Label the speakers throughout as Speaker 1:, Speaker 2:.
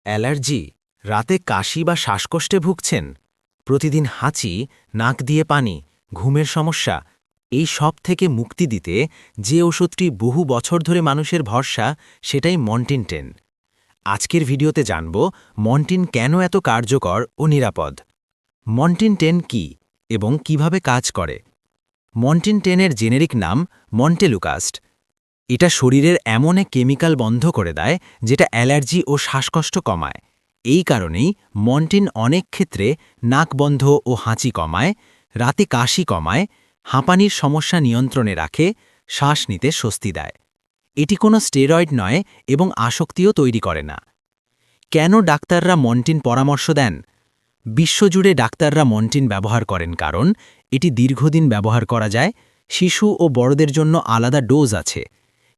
Speaker 1: Allergy, রাতে কাশি বা শ্বাসকষ্টে ভুগছেন, প্রতিদিন হাঁচি, নাক দিয়ে পানি, ঘুমের সমস্যা, এই সব থেকে মুক্তি দিতে যে ওষুধটি বহু বছর ধরে মানুষের ভরসা, সেটাই মন্টিন 10। আজকের ভিডিওতে জানব মন্টিন কেন এত কার্যকর ও নিরাপদ। মন্টিন 10 কি এবং কিভাবে কাজ করে। মন্টিন 10 এর জেনেরিক নাম মন্টেলুকাস্ট। এটা শরীরের এমন এক কেমিক্যাল বন্ধ করে দেয় যেটা অ্যালার্জি ও শ্বাসকষ্ট কমায়। এই কারণেই মন্টিন অনেক ক্ষেত্রে নাক বন্ধ ও হাঁচি কমায়, রাতে কাশি কমায়, হাঁপানির সমস্যা নিয়ন্ত্রণে রাখে, শ্বাস নিতে স্বস্তি দেয়। এটি কোনো স্টেরয়েড নয় এবং আসক্তিও তৈরি করে না। কেন ডাক্তাররা মন্টিন পরামর্শ দেন? বিশ্বজুড়ে ডাক্তাররা মন্টিন ব্যবহার করেন কারণ এটি দীর্ঘদিন ব্যবহার করা যায়, শিশু ও বড়দের জন্য আলাদা ডোজ আছে,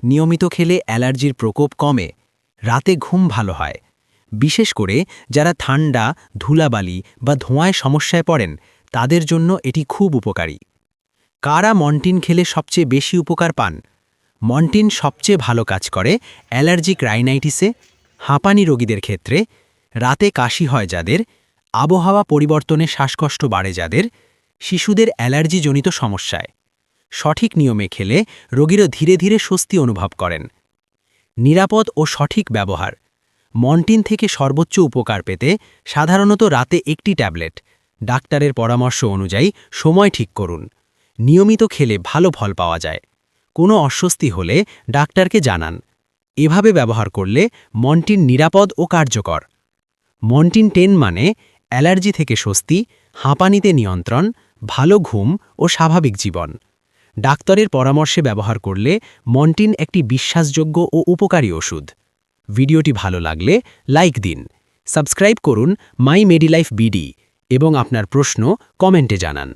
Speaker 1: নিয়মিত খেলে অ্যালার্জির প্রকোপ কমে, রাতে ঘুম ভালো হয়। বিশেষ করে যারা ঠান্ডা, ধুলাবালি বা ধোঁয়ায় সমস্যায় পড়েন তাদের জন্য এটি খুব উপকারী। কারা মন্টিন খেলে সবচেয়ে বেশি উপকার পান? মন্টিন সবচেয়ে ভালো কাজ করে অ্যালার্জিক রাইনাইটিসে, হাঁপানি রোগীদের ক্ষেত্রে, রাতে কাশি হয় যাদের, আবহাওয়া পরিবর্তনে শ্বাসকষ্ট বাড়ে যাদের, শিশুদের অ্যালার্জিজনিত সমস্যায়। সঠিক নিয়মে খেলে রোগীরা ধীরে ধীরে স্বস্তি অনুভব করেন। নিরাপদ ও সঠিক ব্যবহার। মন্টিন থেকে সর্বোচ্চ উপকার পেতে সাধারণত রাতে একটি ট্যাবলেট, ডাক্তারের পরামর্শ অনুযায়ী সময় ঠিক করুন। নিয়মিত খেলে ভালো ফল পাওয়া যায়। কোনো অস্বস্তি হলে ডাক্তারকে জানান। এভাবে ব্যবহার করলে মন্টিন নিরাপদ ও কার্যকর। মন্টিন 10 মানে অ্যালার্জি থেকে স্বস্তি, হাঁপানিতে নিয়ন্ত্রণ, ভালো ঘুম ও স্বাভাবিক জীবন। ডাক্তারের পরামর্শে ব্যবহার করলে মন্টিন একটি বিশ্বাসযোগ্য ও উপকারী ওষুধ। ভিডিওটি ভালো লাগলে লাইক দিন, সাবস্ক্রাইব করুন মাই মেডিলাইফ বিডি এবং আপনার প্রশ্ন কমেন্টে জানান।